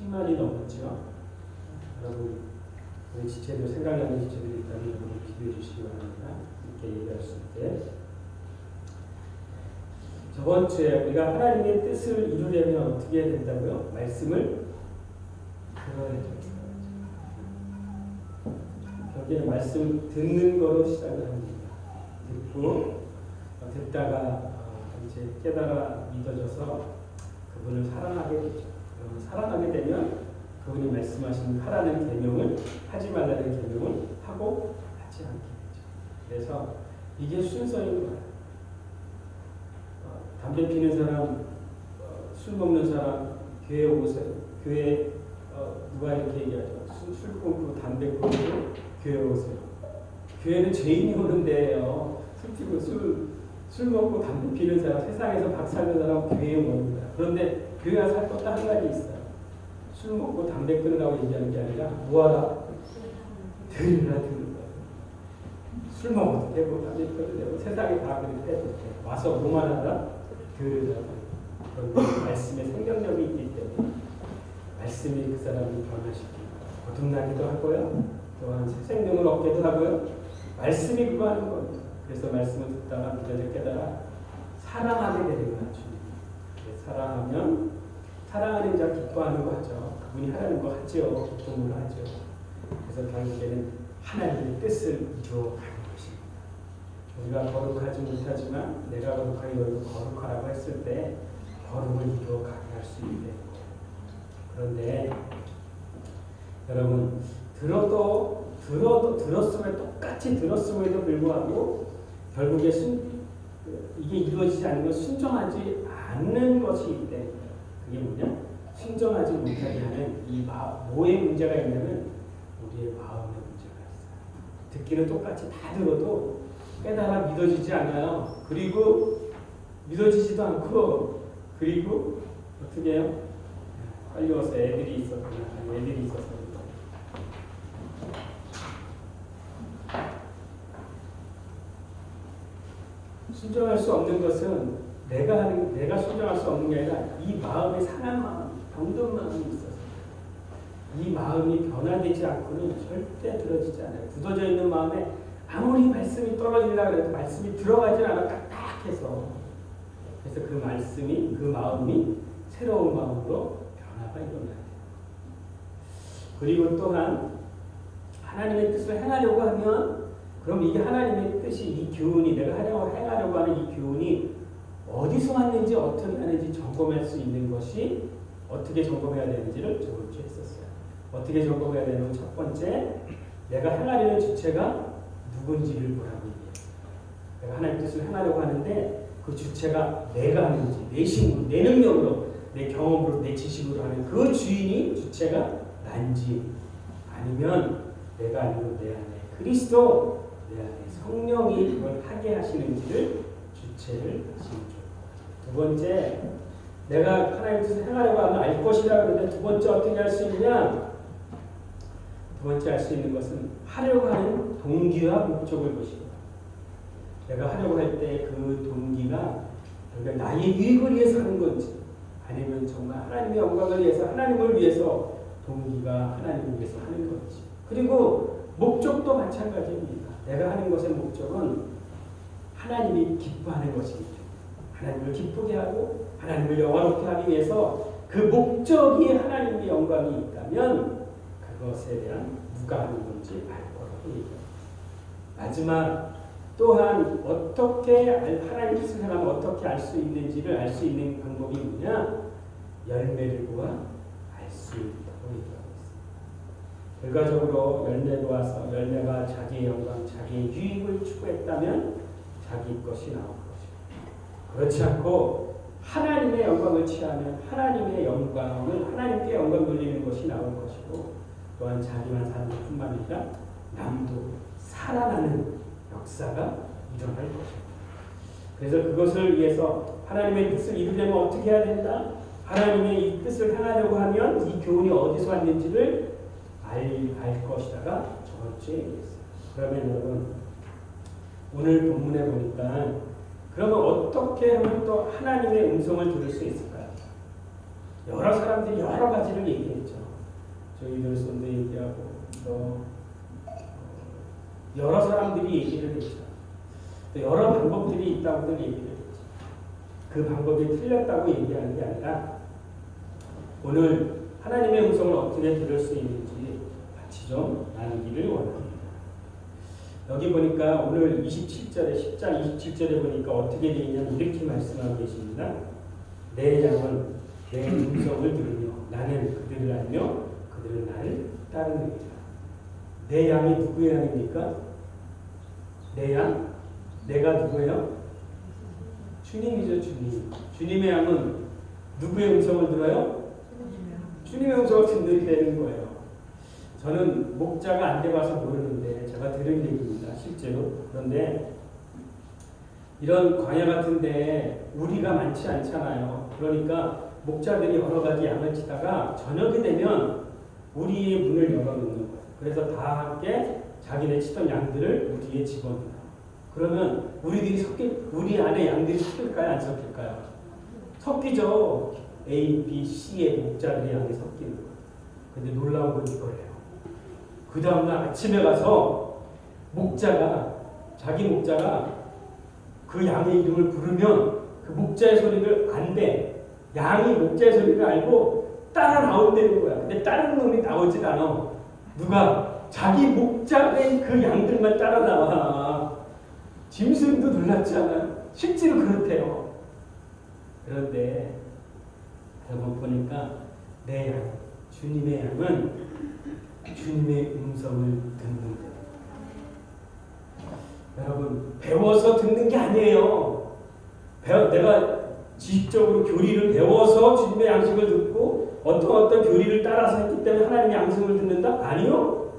10만이 넘었죠. 여러분, 우리 지체도 생각나는 지체들이 있다면 여러분 기도해 주시기 바랍니다. 이렇게 얘기할 수 있게. 저번 주에 우리가 하나님의 뜻을 이루려면 어떻게 해야 된다고요? 말씀을 들어야 되죠. 여기는 말씀 듣는 거로 시작을 합니다. 듣고 듣다가 이제 깨달아 믿어져서 그분을 사랑하게 되죠. 사랑하게 되면 그분이 말씀하신 하라는 계명을 하지 말라는 계명을 하고 하지 않게 되죠. 그래서 이게 순서인 거예요. 담배 피는 사람, 술 먹는 사람 교회 오세요. 교회 누가 이렇게 얘기하죠. 술 끊고 담배 끊고 교회 오세요. 교회는 죄인이 오는 데예요. 술 피고 술 먹고 담배 피는 사람, 세상에서 박 살는 사람 교회에 오는 거야. 그런데 교회 와서 할 것도 한 가지 있어요. 술 먹고 담배 끊으라고 얘기하는 게 아니라 뭐하라? 들으라 듣는 거야. 술 먹어도 되고 담배 끊어도 되고 세상에 다 그렇게 해도 돼. 와서 뭐만 하라? 들으라. 그런데 말씀에 생명력이 있기 때문에 말씀이 그 사람을 변화시키고 거듭나기도 하고요. 또한 새 생명을 얻기도 하고요. 말씀이 그거 하는 겁니다. 그래서 말씀을 듣다가 믿어져 깨달아 사랑하게 되는 거죠. 사랑하면 사랑하는 자 기뻐하는 거 하죠. 그분이 하라는 거 하죠. 기쁨으로 하죠. 그래서 결국에는 하나님의 뜻을 이루어가는 것입니다. 우리가 거룩하지 못하지만 내가 거룩하게 너희도 거룩하라고 했을 때 거룩을 이루어가게 할 수 있는 거예요. 그런데 여러분 똑같이 들었음에도 불구하고 결국에 이게 이루어지지 않으면 순종하지 않는 것이 있대. 그게 뭐냐? 순종하지 못하게 하는 이 뭐의 문제가 있냐면 우리의 마음의 문제가 있어요. 듣기는 똑같이 다 들어도 깨달아 믿어지지 않아요. 그리고 믿어지지도 않고 그리고 어떻게 해요? 빨리 와서 애들이 있어서 순종할 수 없는 것은 내가 순종할 수 없는 게 아니라 이 마음의 상한 마음, 병든 마음이 있어서 이 마음이 변화되지 않고는 절대 들어지지 않아요. 굳어져 있는 마음에 아무리 말씀이 떨어지려고 해도 말씀이 들어가지 않아 딱딱해서 그래서 그 마음이 새로운 마음으로 변화가 일어나야 돼요. 그리고 또한 하나님의 뜻을 행하려고 하면 그럼 이게 하나님의 뜻이 이 교훈이 내가 행하려고 하는 이 교훈이 어디서 왔는지 어떻게 하는지 점검할 수 있는 것이 어떻게 점검해야 되는지를 저번 주에 했었어요. 어떻게 점검해야 되는 첫 번째 내가 행하려는 주체가 누군지를 보라고 얘기했어요. 내가 하나님의 뜻을 행하려고 하는데 그 주체가 내가 하는지 내 힘으로 내 능력으로 내 경험으로 내 지식으로 하는 그 주체가 난지 아니면 내가 아니고 내 안에 그리스도 내 안에 성령이 그걸 하게 하시는지를 주체를 하시는 두 번째, 내가 하나님의 뜻을 행하려고 하면 알 것이라 그러는데 두 번째 어떻게 할 수 있냐? 두 번째 할 수 있는 것은 하려고 하는 동기와 목적을 보시고 내가 하려고 할 때 그 동기가 그러니까 나의 유익을 위해서 하는 건지 아니면 정말 하나님의 영광을 위해서 하나님을 위해서 동기가 하나님을 위해서 하는 건지 그리고 목적도 마찬가지입니다. 내가 하는 것의 목적은 하나님이 기뻐하는 것이겠죠. 하나님을 기쁘게 하고 하나님을 영화롭게 하기 위해서 그 목적이 하나님의 영광이 있다면 그것에 대한 누가 하는 건지 알 거라고 얘기합니다. 마지막 또한 어떻게 하나님의 뜻을 행하면 어떻게 알 수 있는지를 알 수 있는 방법이 뭐냐? 열매를 보아 알 수 있다고 얘기하고 있습니다. 결과적으로 열매를 보아서 열매가 자기의 영광, 자기의 유익을 추구했다면 자기 것이 나올 것이고 그렇지 않고 하나님의 영광을 취하면 하나님의 영광을 하나님께 영광 돌리는 것이 나올 것이고 또한 자기만 사는 뿐만 아니라 남도 살아나는 역사가 일어날 것입니다. 그래서 그것을 위해서 하나님의 뜻을 이루려면 어떻게 해야 된다? 하나님의 이 뜻을 행하려고 하면 이 교훈이 어디서 왔는지를 알 것이다가 저번 주에 얘기했어요. 그러면 여러분 오늘 본문에 보니까 그러면 어떻게 하면 또 하나님의 음성을 들을 수 있을까요? 여러 사람들이 여러 가지를 얘기했죠. 저희들 손도 얘기하고 또 여러 사람들이 얘기를 했죠. 또 여러 방법들이 있다고들 얘기를 했죠. 그 방법이 틀렸다고 얘기하는 게 아니라 오늘 하나님의 음성을 어떻게 들을 수 있는지 같이 좀 나누기를 원합니다. 여기 보니까 오늘 27절에 10장 27절에 보니까 어떻게 되어 있냐면 이렇게 말씀하고 계십니다. 내 양은 내 음성을 들으며 나는 그들을 알며 그들은 나를 따르느니라. 내 양이 누구의 양입니까? 내 양? 내가 누구예요? 주님이죠. 주님. 주님의 양은 누구의 음성을 들어요? 주님의 음성을 듣는 되는 거예요. 저는 목자가 안 돼봐서 모르는데 제가 들은 얘기입니다. 실제로. 그런데 이런 광야 같은데 우리가 많지 않잖아요. 그러니까 목자들이 여러 가지 양을 치다가 저녁이 되면 우리의 문을 열어놓는 거예요. 그래서 다 함께 자기네 치던 양들을 우리에 집어넣어요. 그러면 우리 안에 양들이 섞일까요? 안 섞일까요? 섞이죠. A, B, C의 목자들이 양이 섞이는 거예요. 근데 놀라운 건 이거예요. 그 다음날 아침에 가서 자기 목자가 그 양의 이름을 부르면 그 목자의 소리를 안대. 양이 목자의 소리를 알고 따라 나온다는 거야. 근데 다른 놈이 나오질 않아. 누가? 자기 목자된 그 양들만 따라 나와. 짐승도 놀랐지 않아요? 실제로 그렇대요. 그런데 여러분 보니까 내 양, 주님의 양은 주님의 음성을 듣는 거예요. 여러분 배워서 듣는 게 아니에요. 내가 지식적으로 교리를 배워서 주님의 양식을 듣고 어떤 교리를 따라서 했기 때문에 하나님의 양식을 듣는다? 아니요.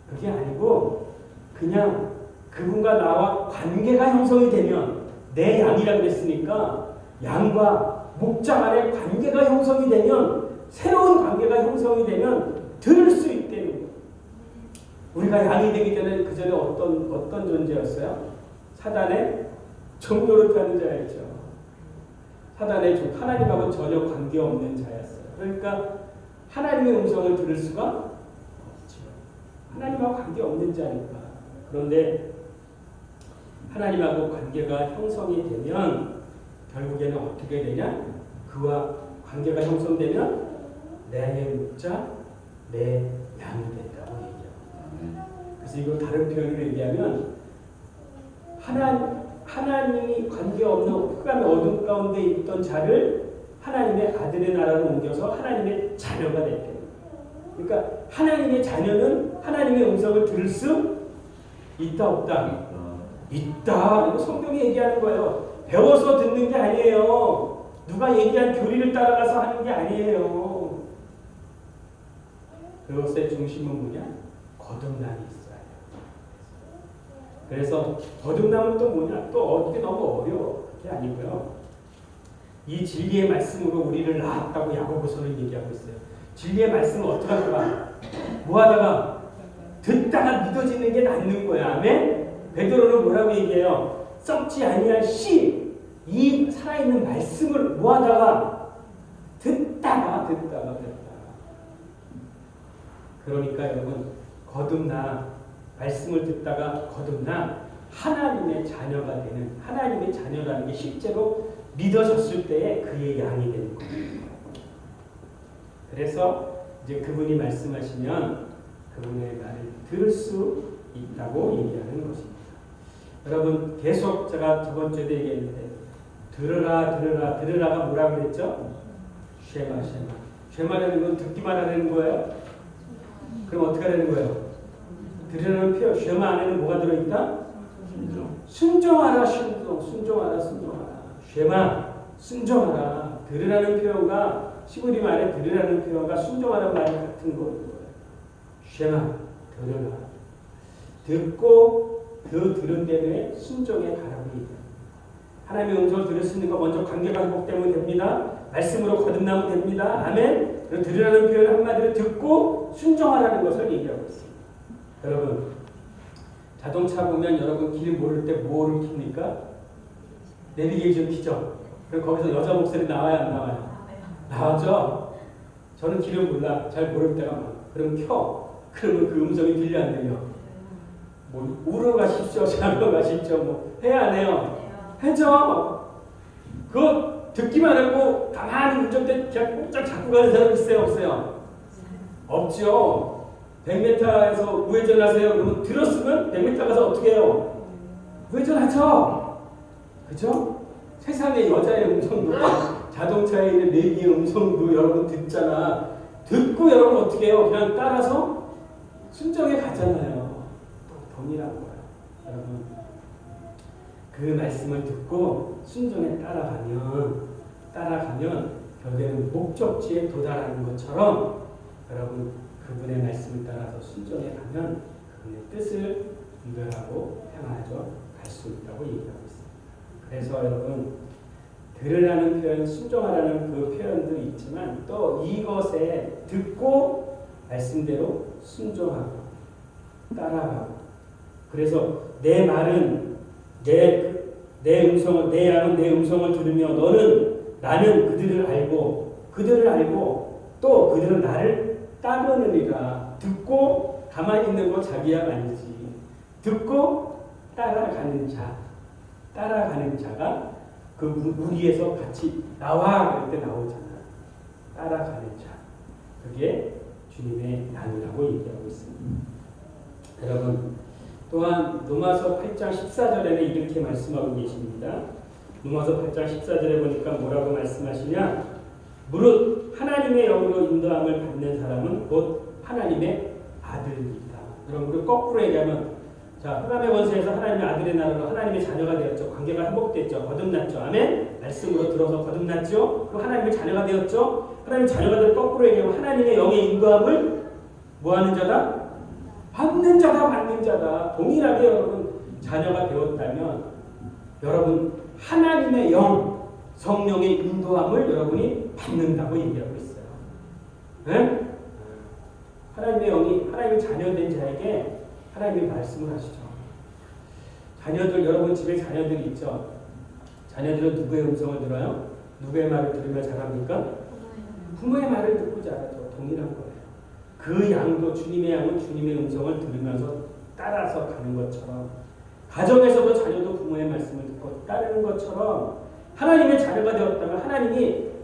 그게 아니고 그냥 그분과 나와 관계가 형성이 되면 내 양이라 그랬으니까 양과 목자 간의 관계가 형성이 되면 새로운 관계가 형성이 되면 들을 수 있다는 거예요. 우리가 양이 되기 전에 그 전에 어떤 존재였어요? 사단의 종노릇하는 자였죠. 사단의 하나님하고 전혀 관계없는 자였어요. 그러니까 하나님의 음성을 들을 수가 없죠. 하나님하고 관계없는 자니까. 그런데 하나님하고 관계가 형성이 되면 결국에는 어떻게 되냐? 그와 관계가 형성되면 내 목자, 내 양이 된다고 얘기합니다. 그래서 이거 다른 표현으로 얘기하면 하나님이 관계없는 흑암의 어둠 가운데 있던 자를 하나님의 아들의 나라로 옮겨서 하나님의 자녀가 됐대요. 그러니까 하나님의 자녀는 하나님의 음성을 들을 수 있다 없다? 있다. 이거 성경이 얘기하는 거예요. 배워서 듣는 게 아니에요. 누가 얘기한 교리를 따라가서 하는 게 아니에요. 그것의 중심은 뭐냐? 거듭남이 있어야 돼요. 그래서 거듭남은 또 뭐냐? 또 얻기 너무 어려워. 그게 아니고요. 이 진리의 말씀으로 우리를 낳았다고 야고보서는 얘기하고 있어요. 진리의 말씀은 어떻게 하다가 뭐 하다가 듣다가 믿어지는 게 낫는 거야. 아멘? 베드로는 뭐라고 얘기해요? 썩지 아니할 씨, 이 살아있는 말씀을 뭐 하다가 듣다가. 그러니까 여러분 거듭나 말씀을 듣다가 거듭나 하나님의 자녀가 되는 하나님의 자녀라는 게 실제로 믿어졌을 때에 그의 양이 되는 거예요. 그래서 이제 그분이 말씀하시면 그분의 말을 들을 수 있다고 얘기하는 것입니다. 여러분 계속 제가 저번 주에도 얘기했는데 들으라가 뭐라고 그랬죠? 쉐마라는 건 듣기만 하는 거예요. 그럼 어떻게 하는 거예요? 들으라는 표현 쉐마 안에는 뭐가 들어있다? 순종하라. 쉐마 순종하라. 들으라는 표현과 시므리 말에 들으라는 표현과 순종하라는 말이 같은 거예요. 쉐마 들으라. 듣고 그 들은 대로에 순종에 가라고 얘기합니다. 하나님의 음성을 들을 수 있는 거 먼저 관계가 회복되면 됩니다. 말씀으로 거듭나면 됩니다. 아멘. 그리고 들으라는 표현 한마디로 듣고 순종하라는 것을 얘기하고 있습니다. 여러분 자동차 보면 여러분 길 모를 때 뭐를 킵니까? 내비게이션 키죠. 그리고 거기서 여자 목소리 나와요 안 나와요? 나오죠? 저는 길을 몰라. 잘 모를 때가 많아. 그럼 켜. 그러면 그 음성이 들려 안 들려? 뭐 우러 가십시오. 자러 가십시오. 뭐 해야 안 해요? 해죠. 그거 듣기만 하고 가만히 운전대 그냥 꼼짝 잡고 가는 사람 있어요? 없어요? 없죠. 100m에서 우회전하세요. 그러면 들었으면 100m 가서 어떻게 해요? 우회전하죠. 그죠? 세상에 여자의 음성도 자동차에 있는 네 개의 음성도 여러분 듣잖아. 듣고 여러분 어떻게 해요? 그냥 따라서 순정에 가잖아요. 동일한 거예요. 여러분 그 말씀을 듣고 순종에 따라가면 결국에는 목적지에 도달하는 것처럼 여러분 그분의 말씀을 따라서 순종해 가면 그분의 뜻을 이별하고 행하죠. 갈 수 있다고 얘기하고 있습니다. 그래서 여러분 들으라는 표현, 순종하라는 그 표현도 있지만 또 이것에 듣고 말씀대로 순종하고 따라가고 그래서 내 말은 내 음성을 내 양은 내 음성을 들으며 나는 그들을 알고 또 그들은 나를 따르느니라. 듣고 가만히 있는 거 자기야 아니지. 듣고 따라가는 자가 그 무리에서 같이 나와 그럴 때 나오잖아. 따라가는 자. 그게 주님의 양이라고 얘기하고 있습니다. 여러분 또한 로마서 8장 14절에는 이렇게 말씀하고 계십니다. 로마서 8장 14절에 보니까 뭐라고 말씀하시냐? 무릇 하나님의 영으로 인도함을 받는 사람은 곧 하나님의 아들이다. 여러분 우리 거꾸로 얘기하면 자 흑암의 권세에서 하나님의 아들의 나라로 하나님의 자녀가 되었죠. 관계가 회복됐죠. 거듭났죠. 아멘? 말씀으로 들어서 거듭났죠. 그리고 하나님의 자녀가 되었죠. 하나님의 자녀가 될 거꾸로 얘기하면 하나님의 영의 인도함을 뭐하는 자다? 받는 자다. 동일하게 여러분 자녀가 되었다면 여러분 하나님의 영, 성령의 인도함을 여러분이 받는다고 얘기하고 있어요. 네? 하나님의 영이 하나님의 자녀된 자에게 하나님의 말씀을 하시죠. 자녀들 여러분 집에 자녀들이 있죠. 자녀들은 누구의 음성을 들어요? 누구의 말을 들으며 자랍니까? 부모의 말을 듣고 자라죠. 동일한 거예요. 그 양도 주님의 양은 주님의 음성을 들으면서 따라서 가는 것처럼 가정에서도 자녀도 부모의 말씀을 듣고 따르는 것처럼 하나님의 자녀가 되었다면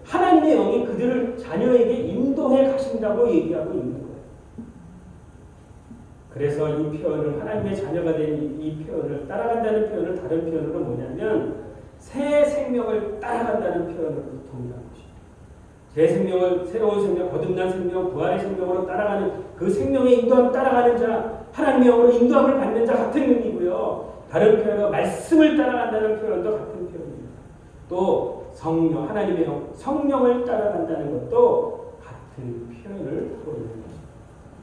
하나님의 영이 그들을 자녀에게 인도해 가신다고 얘기하고 있는 거예요. 그래서 이 표현을 하나님의 자녀가 된 이 표현을 따라간다는 표현을 다른 표현으로 뭐냐면 새 생명을 따라간다는 표현으로 동일한 것입니다. 새 생명을 새로운 생명, 거듭난 생명, 부활의 생명으로 따라가는 그 생명의 인도함 따라가는 자, 하나님의 영으로 인도함을 받는 자 같은 의미고요. 다른 표현으로 말씀을 따라간다는 표현도 같은 표현입니다. 또 성령, 하나님의 영, 성령을 따라간다는 것도 같은 표현을 하고 있는 거죠.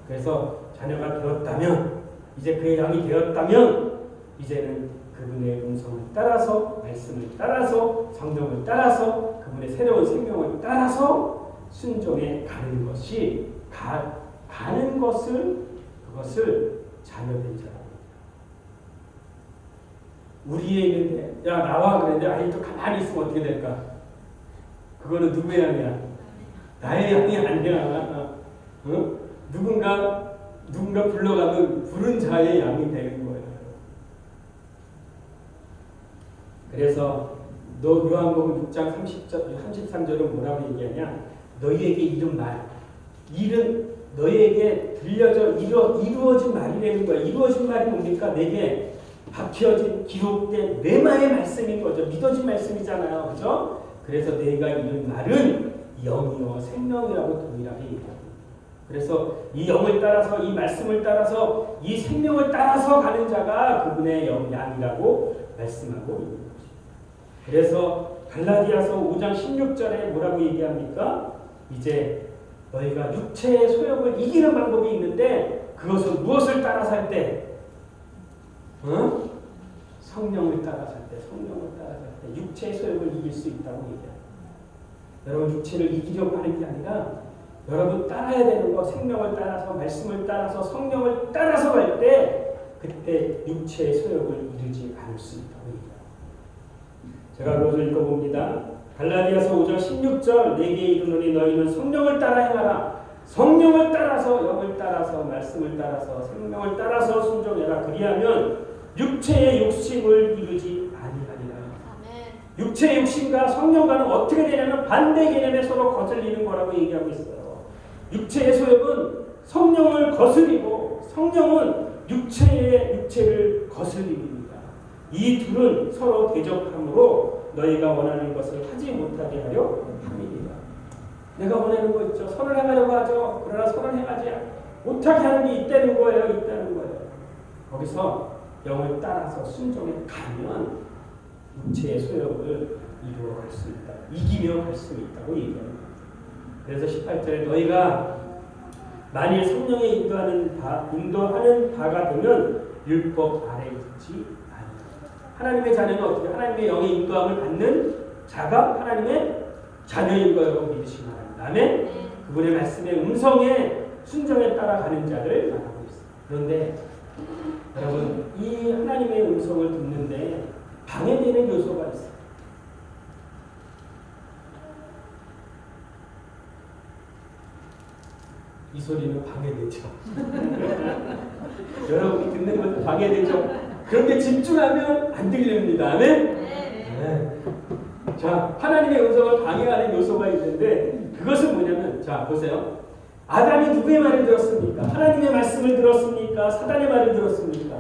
그래서 자녀가 되었다면, 이제 그의 양이 되었다면, 이제는 그분의 음성을 따라서, 말씀을 따라서, 성령을 따라서, 그분의 새로운 생명을 따라서 순종해 가는 것이 가는 것을 그것을 자녀된 자라고. 우리에 있는데 야 나와 그랬는데 아직도 가만히 있으면 어떻게 될까? 그거는 누구의 양이야? 나의 양이 아니야. 어? 누군가 불러가면 부른 자의 양이 되는 거예요. 그래서 요한복음 6장 33절은 뭐라고 얘기하냐? 너희에게 이른 말, 일은 너희에게 들려져 이루어진 말이라는 거야. 이루어진 말이 뭡니까? 내게 박혀진 기록된 레마의 말씀인 거죠. 믿어진 말씀이잖아요. 그죠? 그래서 내가 이른 말은 영이요 생명이라고 동일하게 얘기합니다. 그래서 이 영을 따라서 이 말씀을 따라서 이 생명을 따라서 가는 자가 그분의 양이라고 말씀하고 있는 것입니다. 그래서 갈라디아서 5장 16절에 뭐라고 얘기합니까? 이제 너희가 육체의 소욕을 이기는 방법이 있는데 그것은 무엇을 따라서 할 때? 성령을 따라서 할 때, 육체의 소욕을 이길 수 있다고 얘기합니다. 여러분 육체를 이기려고 하는 게 아니라 여러분 따라야 되는 거 생명을 따라서 말씀을 따라서 성령을 따라서 갈 때 그때 육체의 소욕을 이루지 않을 수 있다고 얘기합니다. 제가 그것을 읽어봅니다. 갈라디아서 5장 16절 내게 이르노니 너희는 성령을 따라 행하라. 성령을 따라서 영을 따라서 말씀을 따라서 생명을 따라서 순종해라. 그리하면 육체의 욕심을 이루지 아니하리라. 육체의 욕심과 성령과는 어떻게 되냐면 반대 개념에 서로 거슬리는 거라고 얘기하고 있어요. 육체의 소욕은 성령을 거슬리고 성령은 육체를 거슬립니다. 이 둘은 서로 대적함으로 너희가 원하는 것을 하지 못하게 하려 함이니라. 내가 원하는 거 있죠. 선을 행하려고 하죠. 그러나 선을 행하지 못하게 하는 게 있다는 거예요. 거기서 영을 따라서 순종해 가면 육체의 소욕을 이루어갈 수 있다. 이기며 갈 수 있다고 얘기합니다. 그래서 18절에 너희가 만일 성령에 인도하는 바가 되면 율법 아래 있지 아니하리라. 하나님의 자녀는 어떻게 하나님의 영의 인도함을 받는 자가 하나님의 자녀인 거라고 믿으시기 바랍니다. 아멘. 그분의 말씀의 음성에 순종에 따라가는 자를 말하고 있습니다. 그런데 여러분 이 하나님의 음성을 듣는데 방해되는 요소가 있어요. 이 소리는 방해되죠. 여러분이 듣는 것도 방해되죠. 그런데 집중하면 안 들립니다. 아멘? 네. 자, 하나님의 음성을 방해하는 요소가 있는데 그것은 뭐냐면 자, 보세요. 아담이 누구의 말을 들었습니까? 하나님의 말씀을 들었습니까? 사단의 말을 들었습니까?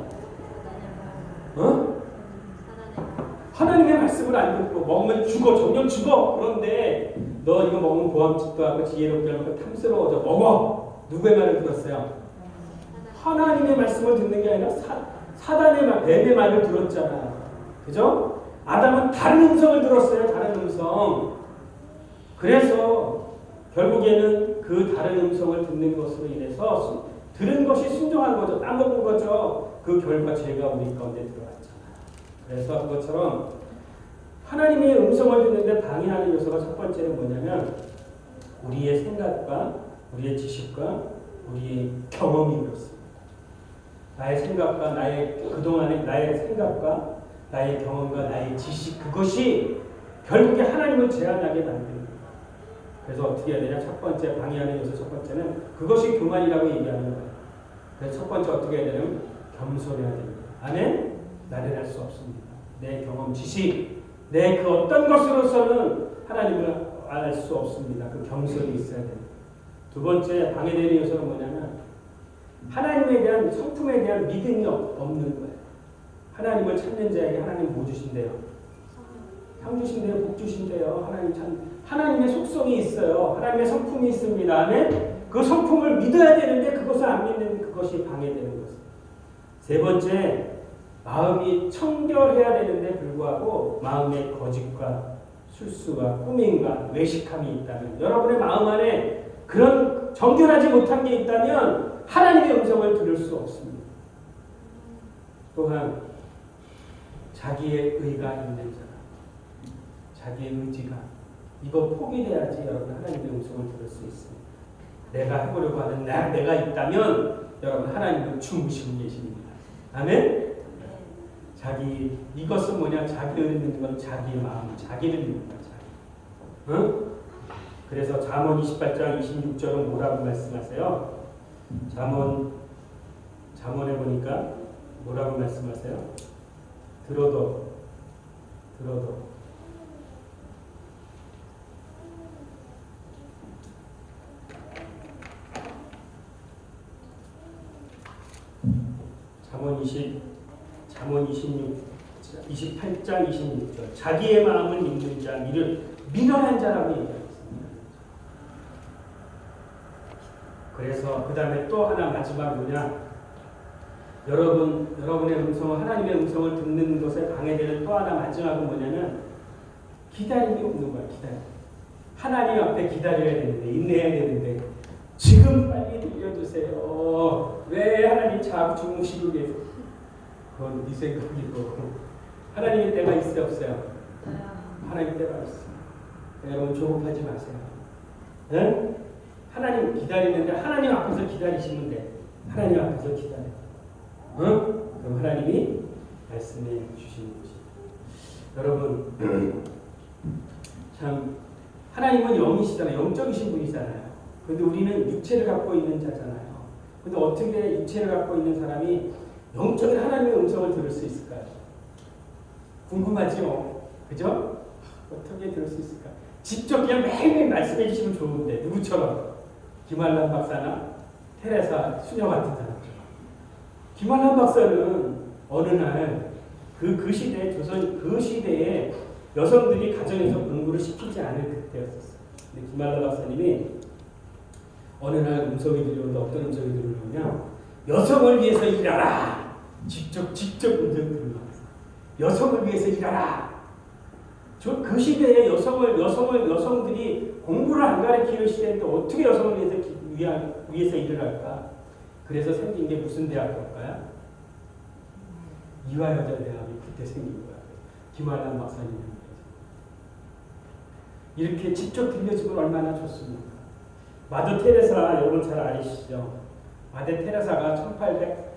하나님의 말씀을 안 듣고 먹으면 죽어, 정령 죽어. 그런데 너 이거 먹으면 고함짓도 하고 지혜롭게 하고 탐스러워져. 먹어. 누구의 말을 들었어요? 하나님의 말씀을 듣는 게 아니라 사단의 말, 뱀의 말을 들었잖아. 그죠? 아담은 다른 음성을 들었어요. 다른 음성. 그래서 결국에는 그 다른 음성을 듣는 것으로 인해서 들은 것이 순종한 거죠. 따먹은 거죠. 그 결과 죄가 우리 가운데 들어왔잖아. 그래서 그것처럼 하나님의 음성을 듣는데 방해하는 요소가 첫 번째는 뭐냐면 우리의 생각과 우리의 지식과 우리의 경험이 그렇습니다. 나의 생각과 그동안의 나의 생각과 나의 경험과 나의 지식 그것이 결국에 하나님을 제한하게 만듭니다. 그래서 어떻게 해야 되냐? 첫 번째 방해하는 요소 첫 번째는 그것이 교만이라고 얘기하는 거예요. 그래서 첫 번째 어떻게 해야 되냐면 겸손해야 됩니다. 아멘? 나련할 수 없습니다. 내 경험, 지식, 내 그 어떤 것으로서는 하나님을 알 수 없습니다. 그 겸손이 있어야 됩니다. 두 번째 방해되는 요소는 뭐냐면 하나님에 대한 성품에 대한 믿음이 없는 거예요. 하나님을 찾는 자에게 하나님 뭐 주신대요? 상 주신대요? 복 주신대요? 하나님의 속성이 있어요. 하나님의 성품이 있습니다. 아멘? 그 성품을 믿어야 되는데 그것을 안 믿는 그것이 방해되는 것입니다. 세 번째, 마음이 청결해야 되는데 불구하고 마음에 거짓과 술수와 꾸밈과 외식함이 있다면 여러분의 마음 안에 그런 정결하지 못한 게 있다면 하나님의 음성을 들을 수 없습니다. 또한 자기의 의가 있는 사람, 자기의 의지가 이거 포기돼야지 여러분 하나님의 음성을 들을 수 있습니다. 내가 해보려고 하는 내가 있다면 여러분 하나님은 주무시고 계십니다. 아멘? 이것은 뭐냐? 자기를 믿는 건 자기의 마음, 자기를 믿는 거야. 응? 그래서 잠언 28장 26절은 뭐라고 말씀하세요? 잠언에 보니까 뭐라고 말씀하세요? 들어도 잠언 28장 26절 자기의 마음을 믿는 자 이를 미련한 자라고 얘기합니다. 그래서 그 다음에 또 하나 마지막 뭐냐? 여러분의 음성을 하나님의 음성을 듣는 것에 방해되는 또 하나 마지막은 뭐냐면 기다림이 없는 거야. 기다림. 하나님 앞에 기다려야 되는데 인내해야 되는데 지금 빨리 들려주세요. 왜 하나님 자꾸 주무시고 계세요? 그건 네 생각이고 하나님의 때가 있어요 없어요? 하나님의 때가 있어요. 여러분 조급하지 마세요. 네? 하나님 기다리는데 하나님 앞에서 기다리시면 돼. 하나님 앞에서 기다려. 응? 그럼 하나님이 말씀해 주시는 것입니다. 여러분 참 하나님은 영이시잖아요. 영적이신 분이잖아요. 그런데 우리는 육체를 갖고 있는 자잖아요. 근데 어떻게 육체를 갖고 있는 사람이 영적인 하나님의 음성을 들을 수 있을까요? 궁금하죠? 그죠? 어떻게 들을 수 있을까? 직접 그냥 매일매일 말씀해 주시면 좋은데 누구처럼? 김한란 박사나 테레사 수녀 같은 사람처럼. 김한란 박사는 어느 날 그 시대에 조선 그 시대에 여성들이 가정에서 공부를 시키지 않을 그때였었어요. 근데 김한란 박사님이 어느 날 음성이 들려오는데 어떤 음성이 들려오냐면 여성을 위해서 일하라. 직접 음성이 들려왔어요. 여성을 위해서 일하라. 그 시대에 여성들이 공부를 안 가르치는 시대인데 어떻게 여성을 위해서 일을 할까? 그래서 생긴 게 무슨 대학교일까요? 이화여자대학이 그때 생긴 거야. 김한란 박사님이 이렇게 직접 들려주면 얼마나 좋습니까? 마더 테레사 여러분 잘 아시죠? 마더 테레사가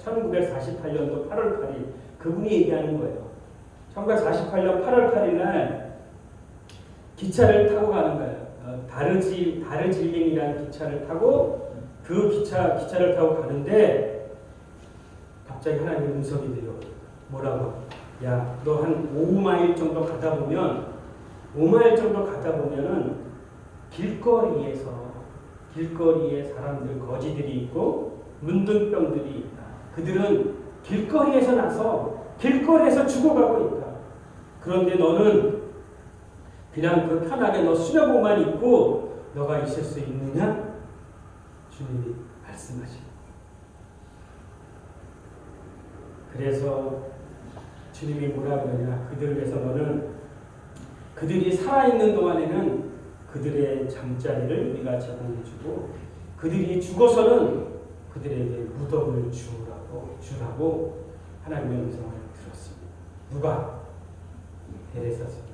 1948년도 8월 8일 그분이 얘기하는 거예요. 1948년 8월 8일 날 기차를 타고 가는 거예요. 다르질링이라는 기차를 타고 그 기차를 타고 가는데 갑자기 하나님의 음성이 들려. 뭐라고? 야, 너 한 5마일 정도 가다 보면은 길거리에 사람들 거지들이 있고 문둥병들이 있다. 그들은 길거리에서 나서 길거리에서 죽어가고 있다. 그런데 너는 그냥 그 편하게 너 수녀복만 입고 너가 있을 수 있느냐? 주님이 말씀하십니다. 그래서 주님이 뭐라 그러냐? 그들을 위해서 너는 그들이 살아있는 동안에는 그들의 잠자리를 네가 제공해주고 그들이 죽어서는 그들에게 무덤을 주라고 하나님의 음성을 들었습니다. 누가? 데레사스가.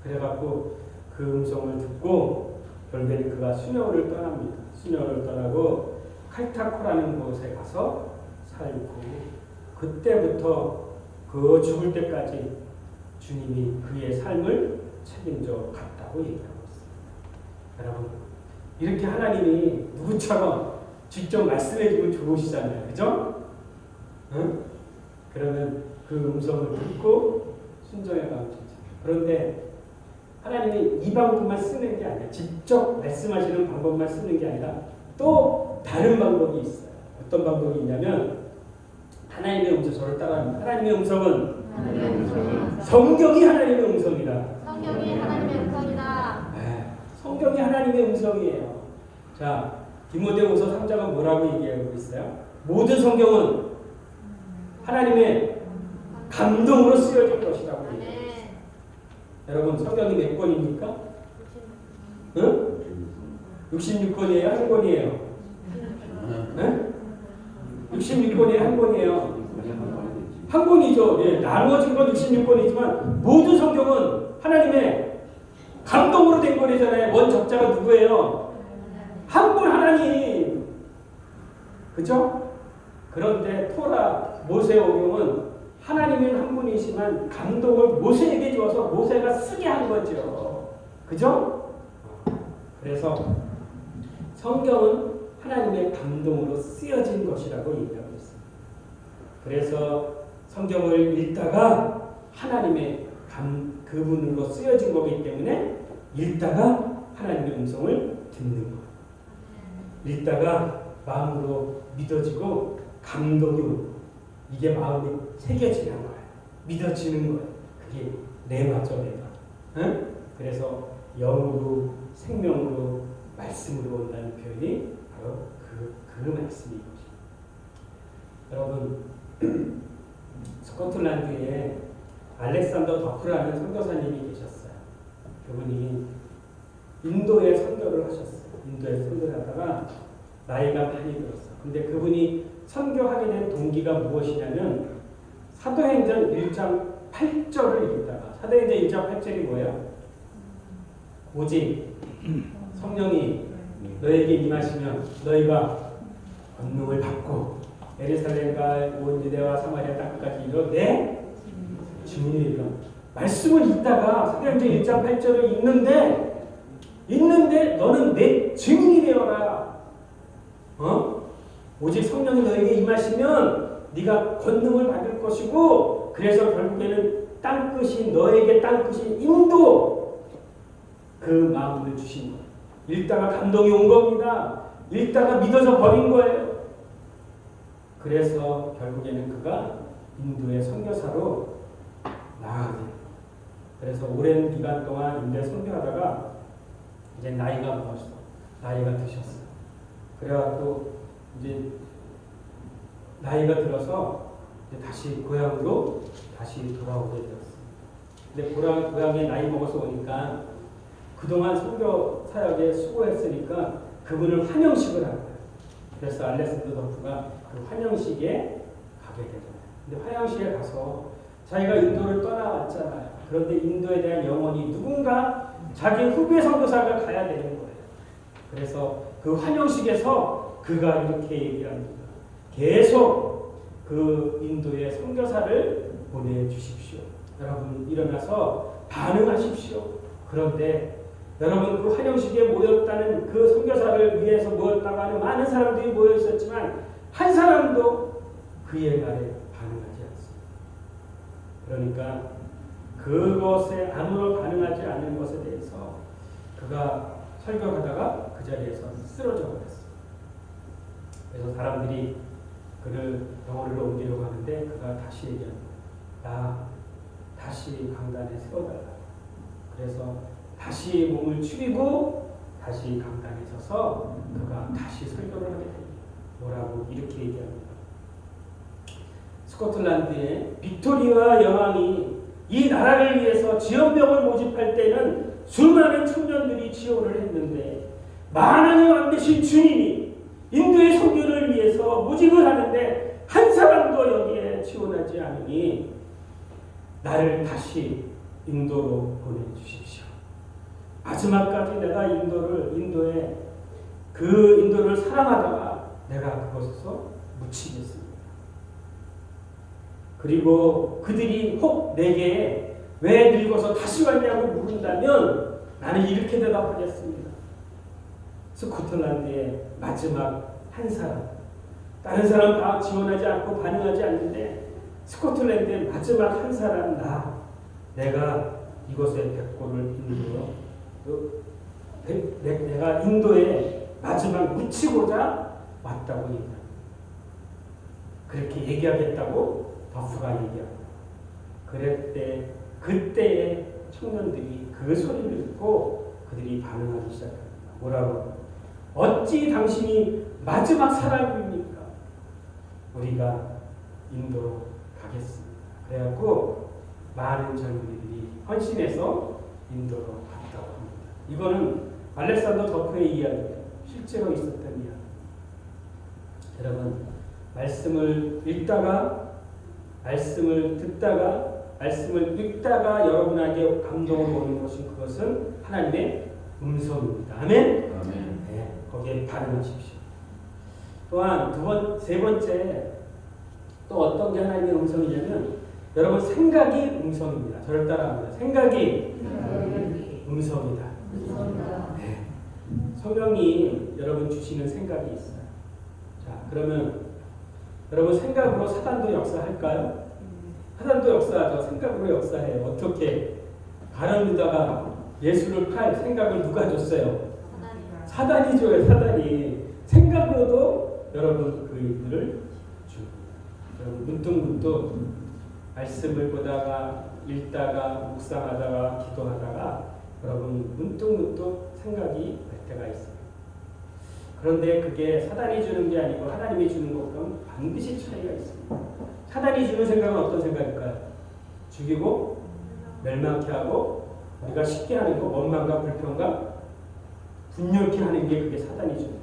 그래갖고 그 음성을 듣고 결국에는 그가 수녀를 떠납니다. 수녀를 떠나고 칼타코라는 곳에 가서 살고 그때부터 그 죽을 때까지 주님이 그의 삶을 책임져 갔다고 얘기하고 있습니다. 여러분 이렇게 하나님이 누구처럼 직접 말씀해 주면 좋으시잖아요. 그죠? 응? 그러면 그 음성을 듣고 순종해 가면 좋죠. 그런데 하나님이 이 방법만 쓰는 게 아니라 직접 말씀하시는 방법만 쓰는 게 아니라 또 다른 방법이 있어요. 어떤 방법이 있냐면 하나님의 음성, 저를 따라합니다. 하나님의 음성은 성경이 하나님의 음성이다. 성경이 하나님의 음성이다. 네, 성경이 하나님의 음성이에요. 자, 디모데후서 3장은 뭐라고 얘기하고 있어요? 모든 성경은 하나님의 감동으로 쓰여진 것이라고 얘기해요. 여러분 성경이 몇 권입니까? 응? 66권이에요? 한 권이에요? 네? 66권이에요? 한 권이에요? 한 권이죠. 예, 나누어진 건 66권이지만 모든 성경은 하나님의 감동으로 된 거잖아요. 원저자가 누구예요? 한 분 하나님. 그죠? 그런데 토라 모세오경은 하나님은 한 분이시만 감동을 모세에게 주어서 모세가 쓰게 한 거죠. 그죠? 그래서 성경은 하나님의 감동으로 쓰여진 것이라고 얘기하고 있습니다. 그래서 성경을 읽다가 하나님의 그분으로 쓰여진 거기 때문에 읽다가 하나님의 음성을 듣는 거예요. 읽다가 마음으로 믿어지고 감동이 오고 이게 마음에 새겨지는 거예요. 믿어지는 거예요. 그게 내마죠, 내가. 응? 그래서 영으로 생명으로 말씀으로 온다는 표현이 바로 그 말씀인 것입니다. 여러분 스코틀랜드에 알렉산더 더프라는 선교사님이 계셨어요. 그분이 인도에 선교를 하셨어요. 인도에 선교를 하다가 나이가 많이 들었어요. 근데 그분이 선교하게 된 동기가 무엇이냐면 사도행전 1장 8절을 읽다가 사도행전 1장 8절이 뭐예요? 오직 성령이 너에게 임하시면 너희가 권능을 받고 예루살렘과 온 유대와 사마리아 땅까지 이르러 내 주님이 이르러 말씀을 읽다가 사도행전 1장 8절을 읽는데 너는 내 증인이 되어라. 오직 성령이 너에게 임하시면 네가 권능을 받을 것이고, 그래서 결국에는 너에게 땅끝인 인도, 그 마음을 주신 거예요. 읽다가 감동이 온 겁니다. 읽다가 믿어져 버린 거예요. 그래서 결국에는 그가 인도의 선교사로 나가게 돼요. 그래서 오랜 기간 동안 인도에 선교하다가 이제 나이가 드셨어요. 그래갖고 이제 나이가 들어서 이제 다시 고향으로 돌아오게 되었어요. 근데 고향에 나이 먹어서 오니까 그동안 선교 사역에 수고했으니까 그분을 환영식을 한 거예요. 그래서 알렉산더 더프가 그 환영식에 가게 되잖아요. 근데 환영식에 가서 자기가 인도를 떠나왔잖아요. 그런데 인도에 대한 영혼이 누군가 자기 후배 선교사가 가야 되는 거예요. 그래서 그 환영식에서 그가 이렇게 얘기합니다. 계속 그 인도의 선교사를 보내주십시오. 여러분 일어나서 반응하십시오. 그런데 여러분 그 환영식에 모였다는 그 선교사를 위해서 모였다고 하는 많은 사람들이 모여 있었지만 한 사람도 그의 말에 반응하지 않습니다. 그러니까 그것에 아무런 반응하지 않는 것에 대해서 그가 설교하다가 그 자리에서 쓰러져 버렸어요. 그래서 사람들이 그를 병원으로 옮기려고 하는데 그가 다시 얘기합니다. 나 다시 강단에 세워달라. 그래서 다시 몸을 축이고 다시 강단에 서서 그가 다시 설교를 하게 됩니다. 뭐라고 이렇게 얘기합니다. 스코틀랜드의 빅토리아 여왕이 이 나라를 위해서 지원병을 모집할 때는 수많은 청년들이 지원을 했는데 만왕의 왕 되신 주님이 인도의 선교를 위해서 모집을 하는데 한 사람도 여기에 지원하지 않으니 나를 다시 인도로 보내주십시오. 마지막까지 내가 인도를 사랑하다가 내가 그곳에서 묻히겠습니다. 그리고 그들이 혹 내게 왜 늙어서 다시 왔냐고 물은다면 나는 이렇게 대답하겠습니다. 스코틀랜드의 마지막 한 사람, 다른 사람 다 지원하지 않고 반응하지 않는데 스코틀랜드의 마지막 한 사람 내가 이곳에 백골을 내가 인도에 마지막 묻히고자 왔다고 얘기합니다. 그렇게 얘기하겠다고 더프가 얘기합니다. 그때의 청년들이 그 소리를 듣고 그들이 반응하기 시작합니다. 뭐라고? 어찌 당신이 마지막 사람입니까? 우리가 인도로 가겠습니다. 그래갖고 많은 젊은이들이 헌신해서 인도로 갔다고 합니다. 이거는 알렉산더 더프의 이야기예요. 실제로 있었던 이야기. 여러분, 말씀을 읽다가, 말씀을 듣다가, 말씀을 읽다가 여러분에게 감동을 오는 것은 그것은 하나님의 음성입니다. 아멘? 아멘. 네, 거기에 반응하십시오. 또한 세 번째 또 어떤 게 하나님의 음성이냐면 여러분 생각이 음성입니다. 저를 따라합니다. 생각이 음성이다. 네. 성령이 여러분 주시는 생각이 있어요. 자, 그러면 여러분 생각으로 사단도 역사할까요? 사단도 역사하죠. 생각으로 역사해요. 어떻게? 가룟 유다가 예수를 팔 생각을 누가 줬어요? 사단이 줘요. 사단이. 생각으로도 여러분 그 일들을 줍니다. 여러분 문득문득 말씀을 보다가 읽다가 묵상하다가 기도하다가 여러분 문득문득 생각이 날 때가 있어요. 그런데 그게 사단이 주는 게 아니고 하나님이 주는 것과는 반드시 차이가 있습니다. 사단이 주는 생각은 어떤 생각일까요? 죽이고 멸망케 하고 우리가 쉽게 하는 거, 원망과 불평과 분열케 하는 게 그게 사단이 주는 거.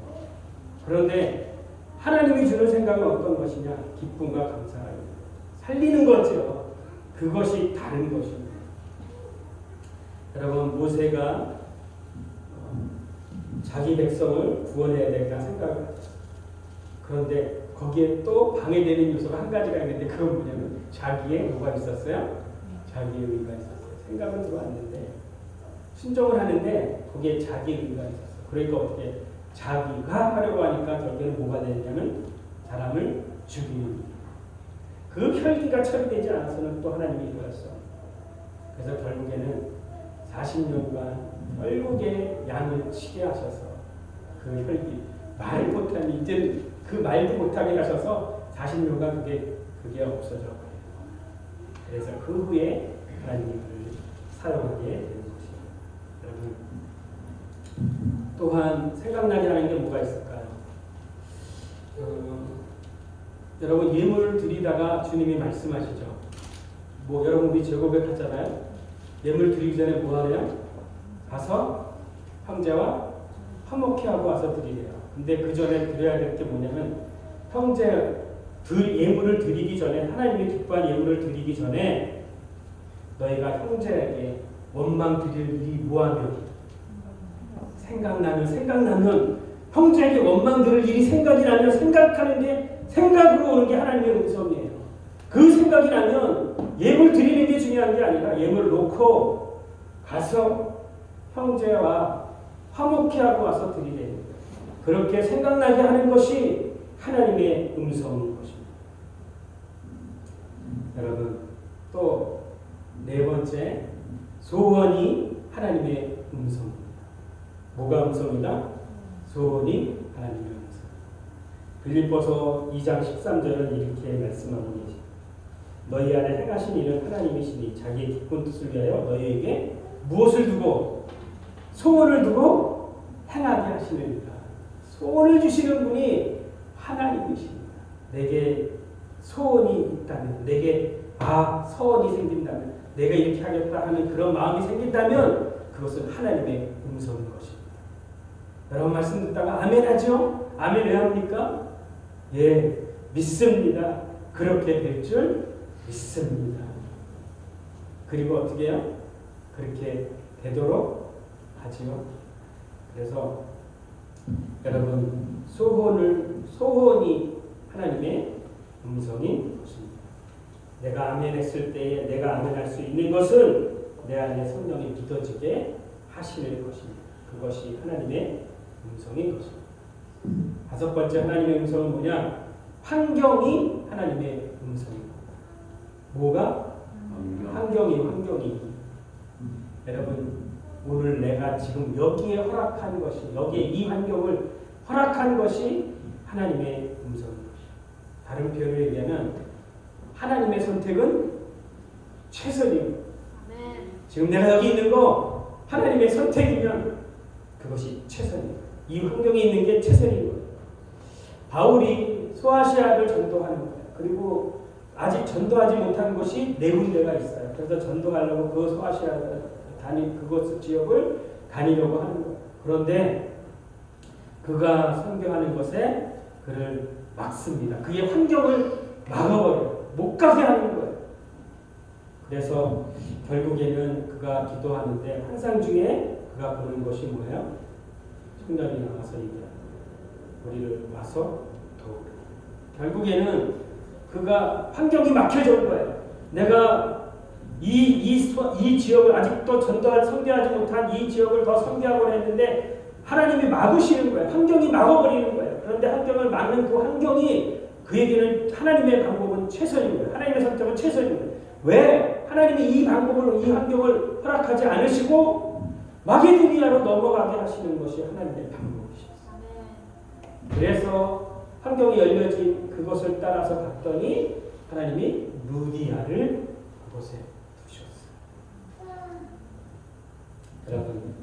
그런데 하나님이 주는 생각은 어떤 것이냐? 기쁨과 감사가 살리는 거죠. 그것이 다른 것입니다. 여러분, 모세가 자기 백성을 구원해야 되겠다 생각을 하죠. 그런데 거기에 또 방해되는 요소가 한 가지가 있는데 그건 뭐냐면 자기의 뭐가 있었어요? 자기의 의가 있었어요. 생각은 들어왔는데 순종을 하는데 거기에 자기 의가 있었어. 그러니까 어떻게 자기가 하려고 하니까 결국에는 뭐가 되냐면 사람을 죽이는 일. 그 혈기가 처리되지 않아서는 또 하나님이 이루었어. 그래서 결국에는 40년간 결국에 양을 치게 하셔서 그 혈기 말 못하니 이제 그 말도 못하게 하셔서 40년간 그게 없어져 버려요. 그래서 그 후에 하나님을 사용하게 되는 것입니다. 여러분 또한 생각나게 하는 게 뭐가 있을까요? 여러분 예물을 드리다가 주님이 말씀하시죠. 뭐 여러분 우리 제고백 하잖아요. 예물 드리기 전에 뭐 하래요? 가서 형제와 화목케 하고 와서 드리래요. 근데 그 전에 드려야 될 게 뭐냐면 예물을 드리기 전에 하나님이 기뻐한 예물을 드리기 전에 너희가 형제에게 원망 드릴 일이 뭐하며 생각나면 형제에게 원망 드릴 일이 생각이 나면 생각하는데 생각으로 오는 게 하나님의 음성이에요. 그 생각이 나면 예물 드리는 게 중요한 게 아니라 예물을 놓고 가서 형제와 화목케 하고 와서 드리래요. 그렇게 생각나게 하는 것이 하나님의 음성인 것입니다. 여러분 또 네 번째 소원이 하나님의 음성입니다. 뭐가 음성이다? 소원이 하나님의 음성. 빌립보서 2장 13절은 이렇게 말씀하고 계십니다. 너희 안에 행하신 일은 하나님이시니 자기의 기쁜 뜻을 위하여 너희에게 무엇을 두고 소원을 두고 행하게 하시느니라. 소원을 주시는 분이 하나님이십니다. 내게 소원이 있다면, 내게 소원이 생긴다면, 내가 이렇게 하겠다 하는 그런 마음이 생긴다면 그것은 하나님의 음성인 것입니다. 여러분 말씀 듣다가 아멘 하죠? 아멘 왜 합니까? 예, 믿습니다. 그렇게 될 줄 믿습니다. 그리고 어떻게 해요? 그렇게 되도록 하지요. 그래서 여러분 소원이 하나님의 음성인 것입니다. 내가 아멘 했을 때에 내가 아멘 할 수 있는 것은 내 안에 성령이 믿어지게 하시는 것입니다. 그것이 하나님의 음성인 것입니다. 다섯 번째 하나님의 음성은 뭐냐? 환경이 하나님의 음성입니다. 뭐가? 환경이. 여러분 오늘 내가 지금 여기에 허락한 것이, 여기에 이 환경을 허락한 것이 하나님의 음성인 것입니다. 다른 표현을 얘기하면 하나님의 선택은 최선입니다. 지금 내가 여기 있는 거 하나님의 선택이면 그것이 최선입니다. 이 환경에 있는 게 최선인 거예요. 바울이 소아시아를 전도하는 거예요. 그리고 아직 전도하지 못한 곳이 네 군데가 있어요. 그래서 전도하려고 그 소아시아 그곳 지역을 다니려고 하는 거예요. 그런데 그가 선교하는 것에 그를 막습니다. 그의 환경을 막아버려요. 못 가게 하는 거예요. 그래서 결국에는 그가 기도하는데 환상 중에 그가 보는 것이 뭐예요? 청년이 나와서 얘기해요. 우리를 와서 도우라. 결국에는 그가 환경이 막혀져 거예요. 내가 이 지역을 아직도 선교하지 못한 이 지역을 더 선교하고 했는데 하나님이 막으시는 거예요. 환경이 막아버리는 거예요. 그런데 환경을 막는 그 환경이 그에게는 하나님의 방법은 최선인 거예요. 하나님의 선택은 최선인 거예요. 왜? 하나님이 이 환경을 허락하지 않으시고 마게도니아로 넘어가게 하시는 것이 하나님의 방법이십니다. 그래서 환경이 열려진 그것을 따라서 갔더니 하나님이 루디아를 그곳에 두셨어요. 여러분,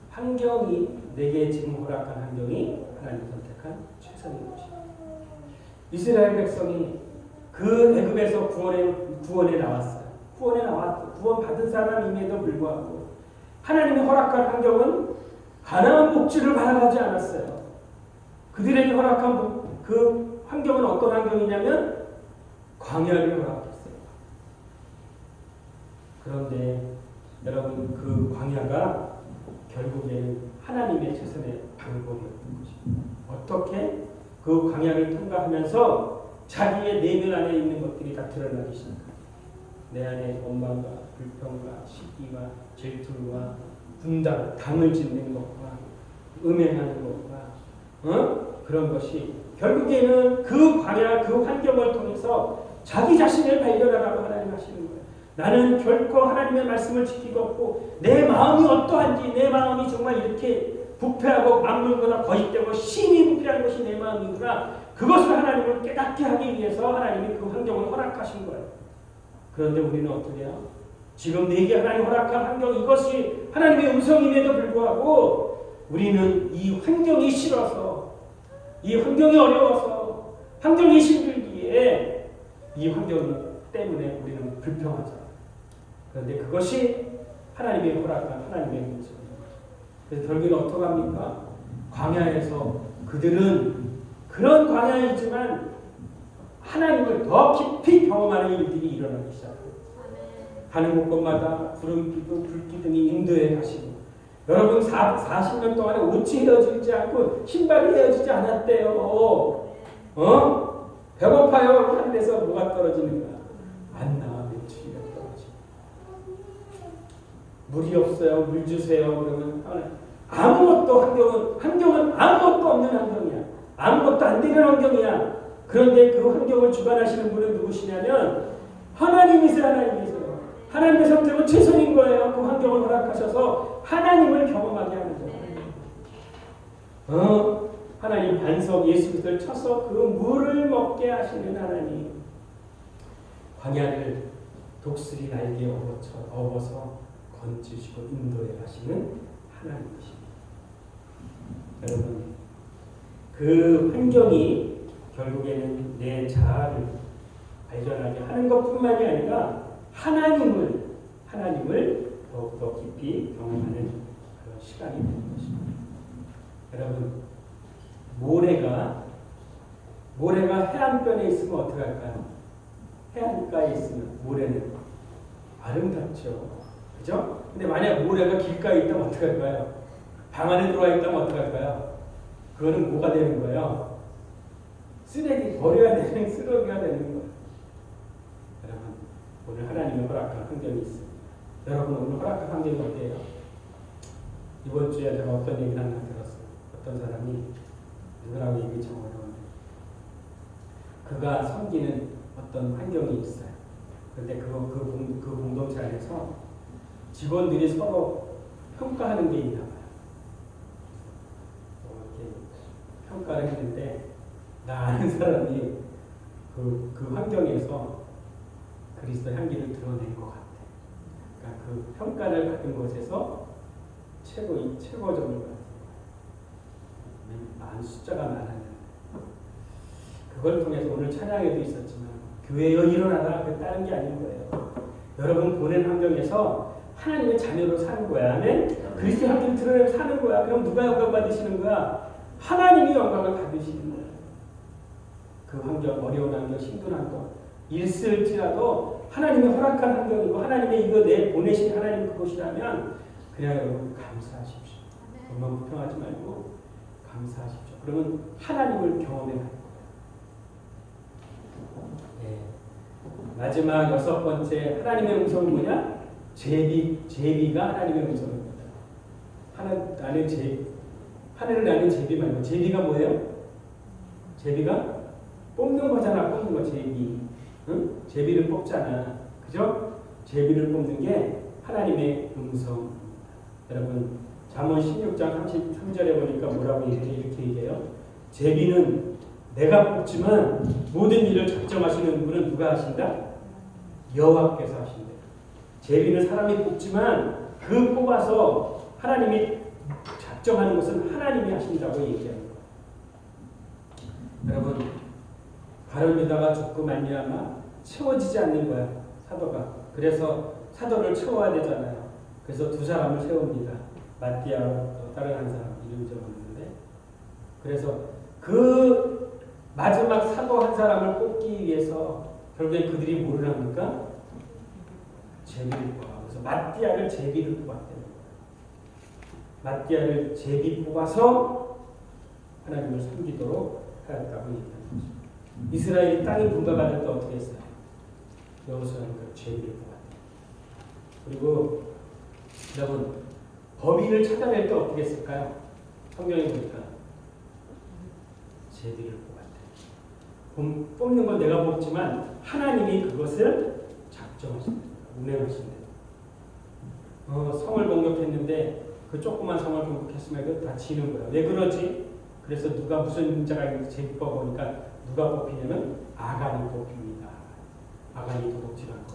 환경이 내게 지금 허락한 환경이 하나님 선택한 최선인 것입니다. 이스라엘 백성이 그 애굽에서 구원에 나왔어요. 구원 받은 사람임에도 불구하고 하나님이 허락한 환경은 가나안 복지를 바라가지 않았어요. 그들에게 허락한 그 환경은 어떤 환경이냐면 광야를 허락했어요. 그런데 여러분 그 광야가 결국에는 하나님의 최선의 방법이었던 것입니다. 어떻게? 그 광야를 통과하면서 자기의 내면 안에 있는 것들이 다 드러나기 시작합니다. 내 안에 원망과 불평과 시기와 질투와 분당, 당을 짓는 것과 음행하는 것과 그런 것이 결국에는 그 광야, 그 환경을 통해서 자기 자신을 발견하라고 하나님 하시는 거예요. 나는 결코 하나님의 말씀을 지키고 없고 내 마음이 어떠한지, 내 마음이 정말 이렇게 부패하고 만물보다 거짓되고 심히 부패한 것이 내 마음이구나. 그것을 하나님을 깨닫게 하기 위해서 하나님이 그 환경을 허락하신 거예요. 그런데 우리는 어떻게 해요? 지금 내게 하나님 허락한 환경, 이것이 하나님의 음성임에도 불구하고 우리는 이 환경이 싫어서, 이 환경이 어려워서, 환경이 힘들기에 이 환경 때문에 우리는 불평하잖아요. 그런데 그것이 하나님의 허락한 하나님의 음성입니다. 그래서 결국은 어떻게 합니까? 광야에서 그들은 그런 광야이지만 하나님을 더 깊이 경험하는 일들이 일어나기 시작합니다. 가는 곳곳마다 구름기둥, 불기둥이 인도해 가시고, 여러분 40년 동안에 옷이 헤어지지 않고 신발이 헤어지지 않았대요. 배고파요. 하는 데서 뭐가 떨어지는가? 만나와 메추리가 떨어지고. 물이 없어요. 물 주세요. 그러면 아무것도 환경은 아무것도 없는 환경이야. 아무것도 안 되는 환경이야. 그런데 그 환경을 주관하시는 분은 누구시냐면 하나님이세요. 하나님이세요. 하나님의 선택은 최선인 거예요. 그 환경을 허락하셔서 하나님을 경험하게 하는 거예요. 하나님 반석 예수 그리스도를 쳐서 그 물을 먹게 하시는 하나님. 광야를 독수리 날개에 업어서 건지시고 인도해 가시는 하나님이십니다. 여러분, 그 환경이 결국에는 내 자아를 발견하게 하는 것뿐만이 아니라 하나님을 더욱더 깊이 경험하는 그런 시간이 되는 것입니다. 여러분, 모래가 해안변에 있으면 어떻게 할까요? 해안가에 있으면 모래는 아름답죠. 그죠? 근데 만약 모래가 길가에 있다면 어떻게 할까요? 방 안에 들어와 있다면 어떻게 할까요? 그거는 뭐가 되는 거예요? 쓰레기, 버려야 되는 쓰레기가 되는 거예요. 여러분, 오늘 하나님의 허락한 환경이 있습니다. 여러분, 오늘 허락한 환경이 어때요? 이번 주에 제가 어떤 얘기를 하나 들었어요. 어떤 사람이 누구라고 얘기 참 어려운데 그가 섬기는 어떤 환경이 있어요. 그런데 그 공동체 안에서 직원들이 서로 평가하는 게 있나 봐요. 이렇게 평가를 했는데 나 아는 사람이 그 환경에서 그리스도 향기를 드러낸 것 같아. 그러니까 그 평가를 받은 곳에서 최고점을 받은 많은 숫자가 많았는데 그걸 통해서 오늘 찬양에도 있었지만 교회여 일어나라, 그 다른 게 아닌 거예요. 여러분 보낸 환경에서 하나님의 자녀로 사는 거야. 아멘? 그리스도 향기를 드러내며 사는 거야. 그럼 누가 영광 받으시는 거야? 하나님이 영광을 받으시는 거야. 그 환경, 어려운 환경, 힘든 환경 있을지라도 하나님의 허락한 환경이고 하나님의 이거 내 보내신 하나님 그곳이라면 그냥 여러분 감사하십시오. 얼마나 불평하지 말고 감사하십시오. 그러면 하나님을 경험해 갈 거예요. 네. 마지막 6번째 하나님의 음성은 뭐냐? 제비가 하나님의 음성입니다. 하늘을 나는 제비 말고 제비가 뭐예요? 제비가 뽑는 거잖아. 뽑는 거 제비. 응? 제비를 뽑잖아. 그죠? 제비를 뽑는 게 하나님의 음성. 여러분 잠언 16장 33절에 보니까 뭐라고 이렇게 얘기해요? 제비는 내가 뽑지만 모든 일을 작정하시는 분은 누가 하신다? 여호와께서 하신다. 제비는 사람이 뽑지만 그 뽑아서 하나님이 작정하는 것은 하나님이 하신다고 얘기하는 거예요. 여러분 바른 유다가 죽고 말미암아 채워지지 않는 거야. 사도가. 그래서 사도를 채워야 되잖아요. 그래서 두 사람을 세웁니다. 마띠아 다른 한 사람 이름 적었는데 그래서 그 마지막 사도 한 사람을 뽑기 위해서 결국에 그들이 뭐를 합니까? 제비를 뽑아. 그래서 마띠아를 제비를 뽑았대요. 마띠아를 제비 뽑아서 하나님을 섬기도록 하였다고 얘기합니다. 이스라엘이 땅이 분가받을 때 어떻게 했어요? 여호수아는 그 제비를 뽑았대요. 그리고 여러분 범인을 찾아낼 때 어떻게 했을까요? 성경에 보니까 제비를 뽑았대. 뽑는 건 내가 뽑지만 하나님이 그것을 작정하신다. 운행하신다. 성을 공격했는데 그 조그만 성을 공격했으면 그 다 지는 거야. 왜 그러지? 그래서 누가 무슨 문제가 있는지 제비 뽑아보니까 누가 뽑히냐면 아간이 뽑힙니다. 아간이 도둑질한 거.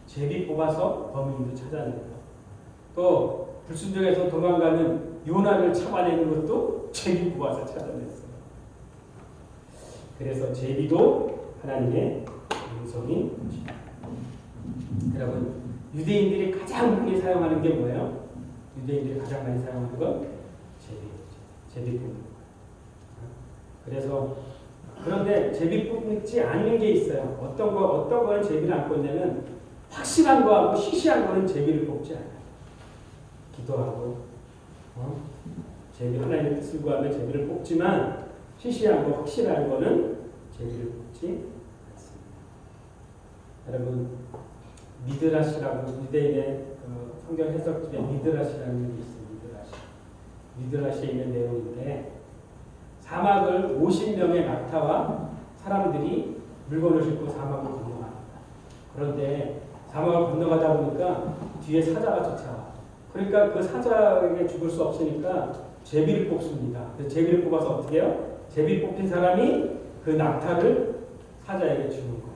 제비 뽑아서 범인도 찾아내는 거. 또 불순종에서 도망가는 요나를 잡아내는 것도 제비 뽑아서 찾아냈어요. 그래서 제비도 하나님의 음성이 여러분 유대인들이 가장 많이 사용하는 게 뭐예요? 유대인들이 가장 많이 사용하는 건 제비 뽑는 거예요. 그래서 그런데 제비 뽑지 않는 게 있어요. 어떤 거는 제비를 안 뽑냐면 확실한 거하고 시시한 거는 제비를 뽑지 않아요. 기도하고 제비 하나님의 뜻을 구하면 제비를 뽑지만 시시한 거 확실한 거는 제비를 뽑지 않습니다. 여러분 미드라시라고 유대인의 성경 해석집에 미드라시라는 게 있어요. 미드라시에 있는 내용인데 사막을 50명의 낙타와 사람들이 물건을 싣고 사막을 건너갑니다. 그런데 사막을 건너가다 보니까 뒤에 사자가 쫓아와. 그러니까 그 사자에게 죽을 수 없으니까 제비를 뽑습니다. 그래서 제비를 뽑아서 어떻게 해요? 제비 뽑힌 사람이 그 낙타를 사자에게 주는 거야.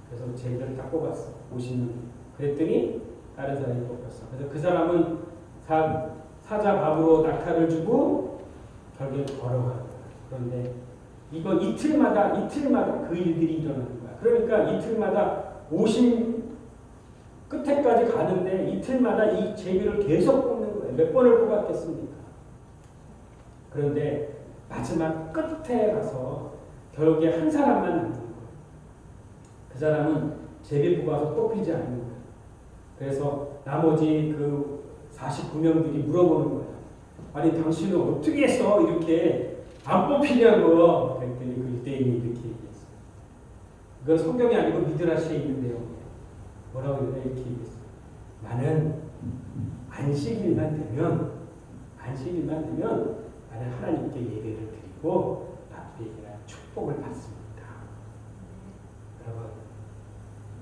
그래서 제비를 딱 뽑았어. 50명. 그랬더니 다른 사람이 뽑혔어. 그래서 그 사람은 사자 밥으로 낙타를 주고 결국에 걸어가는 거야. 그런데 이거 이틀마다 그 일들이 일어나는 거야. 그러니까 이틀마다 50 끝에까지 가는데 이틀마다 이 제비를 계속 뽑는 거예요. 몇 번을 뽑았겠습니까? 그런데 마지막 끝에 가서 결국에 한 사람만 남는 거예요. 그 사람은 제비 뽑아서 뽑히지 않는 거예요. 그래서 나머지 그 49명들이 물어보는 거예요. 아니 당신은 어떻게 해서 이렇게 안 뽑히냐고. 그랬더니 그 유대인이 이렇게 얘기했어요. 그건 성경이 아니고 미드라시에 있는 내용이에요. 뭐라고 이렇게 얘기했어요. 나는 안식일만 되면 나는 하나님께 예배를 드리고 나에게 축복을 받습니다. 여러분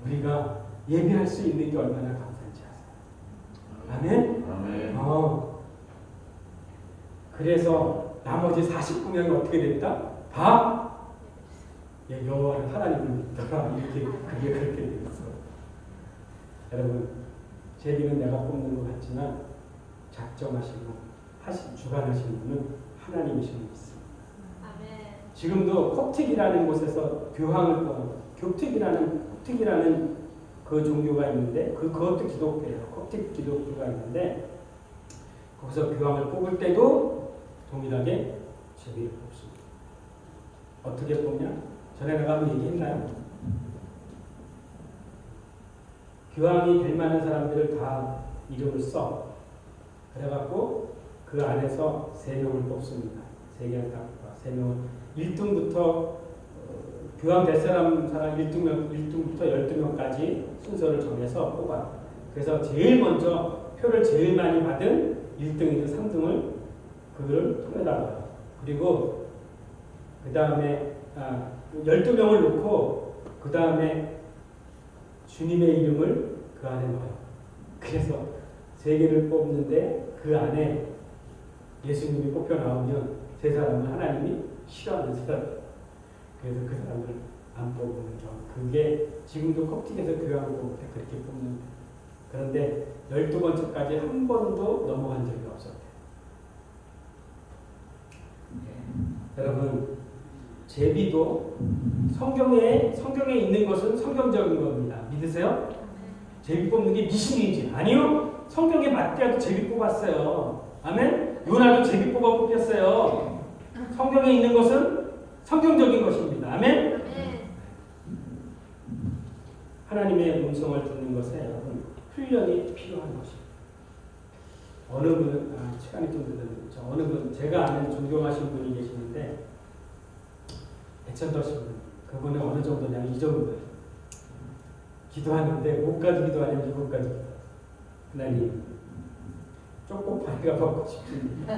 우리가 예배할 수 있는 게 얼마나 감사한지 아세요? 아멘? 그래서 나머지 49명이 어떻게 됐다? 다 여호와를 하나님을 믿더라. 그게 그렇게 되었어. 여러분 제비는 내가 뽑는 것 같지만 작정하시고 주관하시는 분은 하나님이심을 믿습니다. 지금도 콥틱이라는 곳에서 교황을 뽑은 콥틱이라는 그 종교가 있는데 그것도 기독교예요. 콥틱 기독교가 있는데 거기서 교황을 뽑을 때도 동일하게 제비를 뽑습니다. 어떻게 뽑냐? 전에 내가 한번 얘기했나요? 교황이 될 만한 사람들을 다 이름을 써. 그래갖고 그 안에서 3명을 뽑습니다. 3개를 딱 뽑아. 3명을 1등부터 교황 될 사람 1등부터 12명까지 순서를 정해서 뽑아. 그래서 제일 먼저 표를 제일 많이 받은 1등이든 3등을 그를 통해다가 그리고 그 다음에 12명을 놓고 그 다음에 주님의 이름을 그 안에 넣어요. 그래서 3개를 뽑는데 그 안에 예수님이 뽑혀 나오면 세 사람은 하나님이 싫어하는 사람. 그래서 그 사람을 안 뽑는 경우. 그게 지금도 콥틱에서 교황을 뽑을 때 그렇게 뽑는. 그런데 12번째까지 한 번도 넘어간 적이 없었대요. 여러분 제비도 성경에 있는 것은 성경적인 겁니다. 믿으세요? 제비 뽑는 게 미신이지? 아니요. 성경에 맞대도 제비 뽑았어요. 아멘? 요나도 제비 뽑아 뽑혔어요. 성경에 있는 것은 성경적인 것입니다. 아멘? 하나님의 음성을 듣는 것에 여러분 훈련이 필요한 것입니다. 어느 분은 시간이 좀 늦었는데 어느 분 제가 아는 존경하시는 분이 계시는데 애천더신 분. 그분은 어느 정도냐면 이 정도예요. 기도하는데 목까지 기도하냐면 이곳까지 기도. 하나님, 초코파이가 먹고 싶습니다.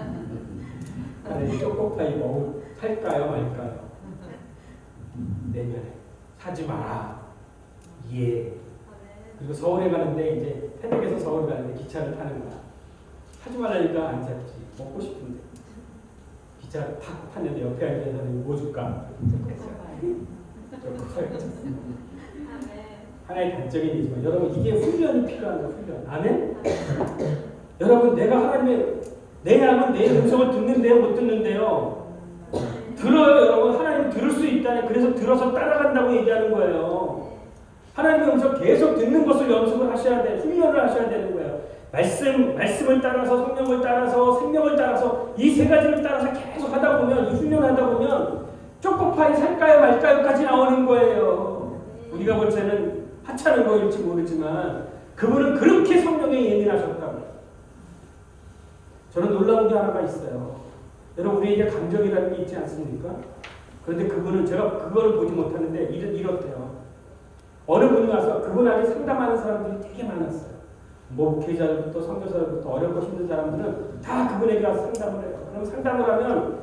하나님, 초코파이 살까요 말까요? 내년에 사지 마라. 예. 그리고 서울에 가는데 이제 태백에서 서울 가는데 기차를 타는 거야. 사지 말라니까 안 샀지. 먹고 싶은데. 기차를 탁 탔는데 옆에 앉은 사람이 뭐 줄까? 초코파이. 하나의 단적인 얘기지만 여러분 이게 훈련이 필요한 거예요. 훈련. 아멘? 여러분 내가 내 양은 내 음성을 듣는데요 못 듣는데요? 들어요 여러분. 하나님 들을 수 있다니. 그래서 들어서 따라간다고 얘기하는 거예요. 하나님의 음성 계속 듣는 것을 연습을 하셔야 돼. 훈련을 하셔야 되는 거예요. 말씀을 따라서 성령을 따라서 생명을 따라서 이 세 가지를 따라서 계속 하다 보면 이 훈련하다 보면 초코파이 살까요 말까요까지 나오는 거예요. 우리가 볼 때는 하찮은 거일지 모르지만 그분은 그렇게 성령에 예민하셨다고. 저는 놀라운 게 하나가 있어요. 여러분 우리에게 감정이라는 게 있지 않습니까? 그런데 그분은 제가 그거를 보지 못하는데 이렇대요. 어느 분이 와서 그분에게 상담하는 사람들이 되게 많았어요. 뭐 목회자들부터 선교사들부터 어렵고 힘든 사람들은 다 그분에게 와서 상담을 해요. 그럼 상담을 하면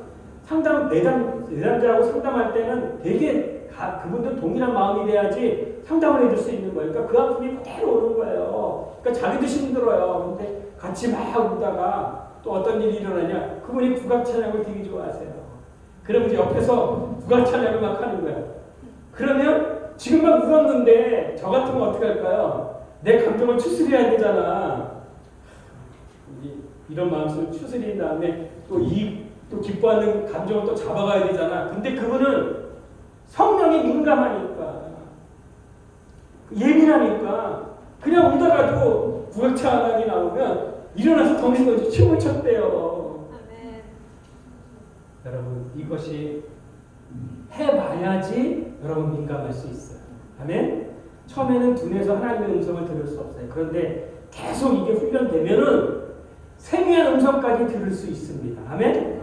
내담자하고 상담할 때는 되게 그분들 동일한 마음이 돼야지 상담을 해줄 수 있는 거예요. 그러니까 그 아픔이 그대로 오는 거예요. 그러니까 자기도 힘들어요. 근데 같이 막 웃다가 또 어떤 일이 일어나냐? 그분이 국악 찬양을 되게 좋아하세요. 그러면 이제 옆에서 국악 찬양을 막 하는 거예요. 그러면 지금 막 울었는데 저 같으면 어떻게 할까요? 내 감정을 추스려야 되잖아. 이런 마음속을 추스린 다음에 또 기뻐하는 감정을 또 잡아가야 되잖아. 근데 그분은 성령이 민감하니까 예민하니까 그냥 울다가도 국악 찬양이 나오면 일어나서 덩신덩신 춤을 췄대요. 아멘. 여러분 이것이 해봐야지 여러분 민감할 수 있어요. 아멘? 처음에는 둔해서 하나님의 음성을 들을 수 없어요. 그런데 계속 이게 훈련되면은 세미한 음성까지 들을 수 있습니다. 아멘?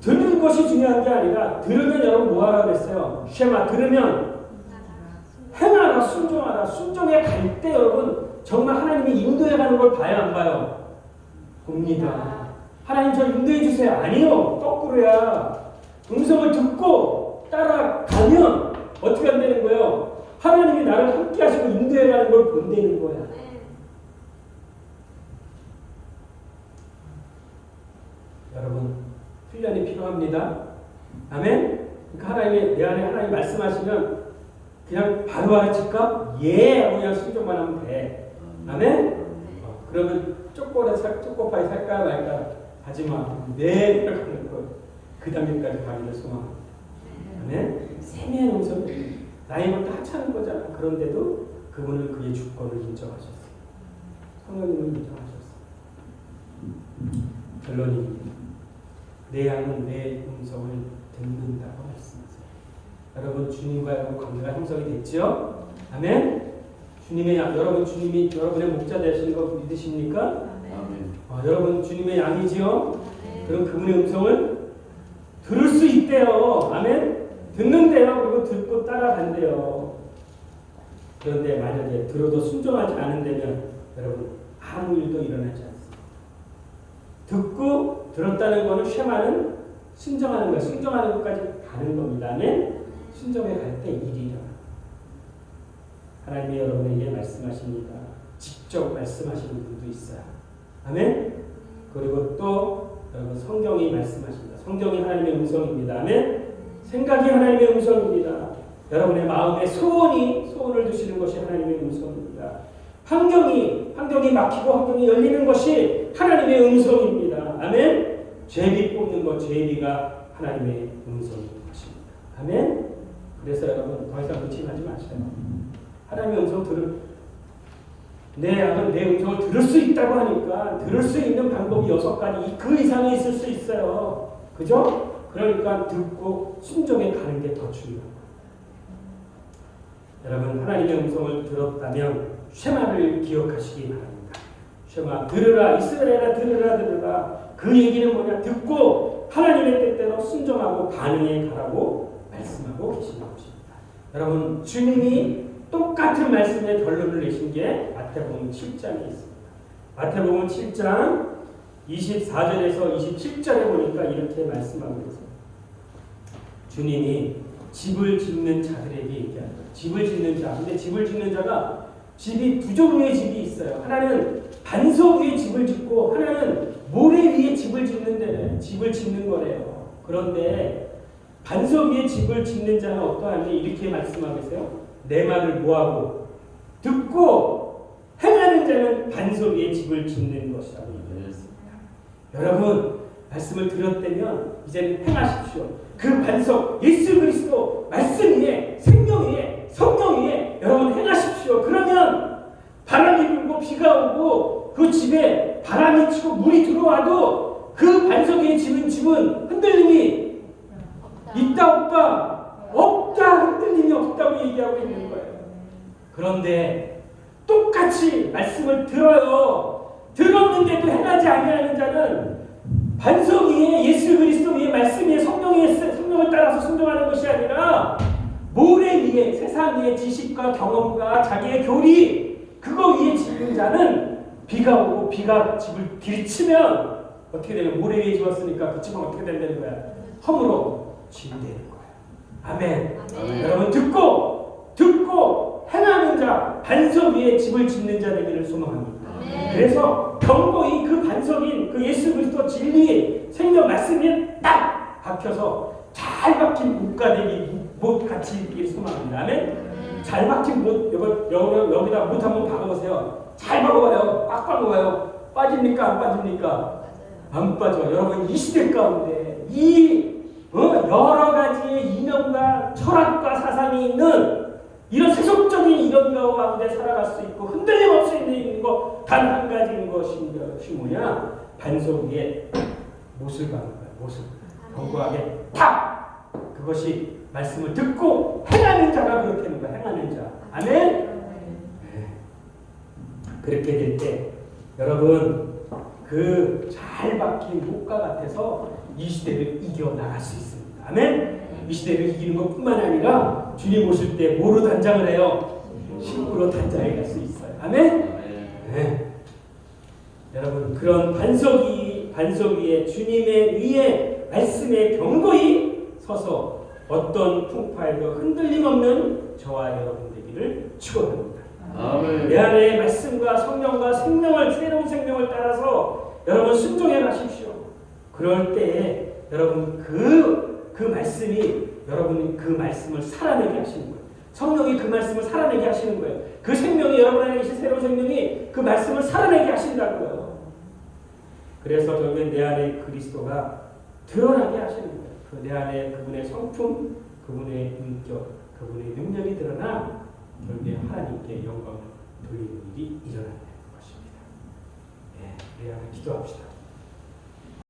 듣는 것이 중요한 게 아니라 들으면 여러분 뭐 하라 그랬어요? 쉐마 들으면 행하라 순종하라. 순종에 갈 때 여러분 정말 하나님이 인도해 가는 걸 봐야 안 봐요? 봅니다. 하나님 저 인도해 주세요. 아니요. 거꾸로야. 음성을 듣고 따라가면 어떻게 안 되는 거예요? 하나님이 나를 함께 하시고 인도해 가는 걸 본다는 거야. 여러분 훈련이 필요합니다. 아멘? 그러니까 하나님이 내 안에 하나님 말씀하시면 그냥 바로 알아칠까? 예! 하고 그냥 순종만 하면 돼. 아멘? 그러면 초코파이 살까 말까 하지마. 네! 이렇게 하는 거. 그 단계까지 가기를 소망합니다. 아멘? 세미한 음성 나의 것도 하찮은 거잖아. 그런데도 그분은 그의 주권을 인정하셨어요. 성령님을 인정하셨어요. 결론입니다. 내 양은 내 음성을 듣는다고 말씀하세요. 여러분 주님과 여러분 관계가 형성이 됐죠? 아멘? 주님의 양, 여러분 주님이 여러분의 목자 되시는 거 믿으십니까? 아멘. 여러분 주님의 양이지요? 그럼 그분의 음성을 들을 수 있대요. 아멘? 듣는데요. 그리고 듣고 따라간대요. 그런데 만약에 들어도 순종하지 않는다면 여러분 아무 일도 일어나지 않습니다. 듣고 들었다는 것은 쉐마는 순종하는 거예요. 순종하는 것까지 가는 겁니다. 아멘? 순종에 갈 때 일이 일어나. 하나님이 여러분에게 말씀하십니다. 직접 말씀하시는 분도 있어요. 아멘? 그리고 또 여러분 성경이 말씀하십니다. 성경이 하나님의 음성입니다. 아멘? 생각이 하나님의 음성입니다. 여러분의 마음에 소원을 두시는 것이 하나님의 음성입니다. 환경이 막히고 환경이 열리는 것이 하나님의 음성입니다. 아멘? 죄비 뽑는 것, 죄비가 하나님의 음성인 것입니다. 아멘? 그래서 여러분 더 이상 의심하지 마세요. 하나님의 음성 내 양은 내 음성을 들을 수 있다고 하니까 들을 수 있는 방법이 6가지 그 이상이 있을 수 있어요. 그죠? 그러니까 듣고 순종해 가는 게 더 중요합니다. 여러분 하나님의 음성을 들었다면 쉐마를 기억하시기 바랍니다. 쉐마 들으라 이스라엘아 들으라. 그 얘기는 뭐냐? 듣고 하나님의 뜻대로 순종하고 반응해 가라고 말씀하고 계시는 것입니다. 여러분 주님이 똑같은 말씀의 결론을 내신 게 마태복음 7장에 있습니다. 마태복음 7장 24절에서 27절에 보니까 이렇게 말씀하고 있어요. 주님이 집을 짓는 자들에게 얘기합니다. 집을 짓는 자. 근데 집을 짓는 자가 집이 두 종류의 집이 있어요. 하나는 반석 위에 집을 짓고 하나는 모래 위에 집을 짓는 데는 집을 짓는 거래요. 그런데 반석 위에 집을 짓는 자는 어떠하니 이렇게 말씀하고 있어요. 내 말을 뭐하고 듣고 행하는 자는 반석 위에 집을 짓는 것이라고 얘기했습니다. 여러분 말씀을 들었다면 이제는 행하십시오. 그 반석 예수 그리스도 말씀 위에 생명 위에 성령 위에 여러분 행하십시오. 그러면 바람이 불고 비가 오고 그 집에 바람이 치고 물이 들어와도 그 반석 위에 지은 집은 흔들림이 있다 없다? 없다. 흔들림이 없다고 얘기하고 있는 거예요. 그런데 똑같이 말씀을 들어요. 들었는데도 행하지 아니하는 자는 반석 위에 예수 그리스도 위에 말씀 위에 성령을 따라서 순종하는 것이 아니라 모래 위에 세상 위에 지식과 경험과 자기의 교리 그거 위에 지은 자는 비가 오고 비가 집을 들이치면 어떻게 되면 모래 위에 지었으니까 그 집은 어떻게 된다는 거야? 허물어 진되는 거야. 아멘. 아멘. 여러분 듣고 행하는 자 반석 위에 집을 짓는 자 되기를 소망합니다. 아멘. 그래서 경고히 그 반석인 그 예수 그리스도 진리 생명 말씀에 딱 박혀서 잘 박힌 못가 되기 못 같이 있기를 소망합니다. 아멘. 잘 박힌 못 여기다 못 한번 박아보세요. 잘 박아봐요. 꽉 박아봐요. 빠집니까 안 빠집니까? 안 빠져. 여러분 이 시대 가운데 여러 가지의 이념과 철학과 사상이 있는 이런 세속적인 이념 가운데 살아갈 수 있고 흔들림 없이 있는 거 단 한 가지인 것이 뭐냐? 반석 위에 못을 박는 거야. 못을 견고하게 탁! 그것이 말씀을 듣고 행하는 자가 그렇게 하는 거야. 행하는 자. 아멘? 네. 그렇게 될 때 여러분 그 잘 박힌 목과 같아서 이 시대를 이겨나갈 수 있습니다. 아멘? 이 시대를 이기는 것뿐만 아니라 주님 오실 때 뭐로 단장을 해요? 힘으로 단장해 갈 수 있어요. 아멘? 네. 여러분 그런 반석 위에 주님의 위에 말씀에 경고히 서서 어떤 풍파에도 흔들림 없는 저와 여러분 되기를 축원합니다. 아멘. 내 안에 말씀과 성령과 새로운 생명을 따라서 여러분 순종해 가십시오. 그럴 때에 여러분 그 말씀이 여러분이 그 말씀을 살아내게 하시는 거예요. 성령이 그 말씀을 살아내게 하시는 거예요. 그 생명이 여러분 안에 계신 새로운 생명이 그 말씀을 살아내게 하신다고요. 그래서 결국엔 내 안에 그리스도가 드러나게 하시는 거예요. 내 안에 그분의 성품, 그분의 인격, 그분의 능력이 드러나 결국에 하나님께 영광을 돌리는 일이 일어나는 것입니다. 네, 우리 하나 기도합시다.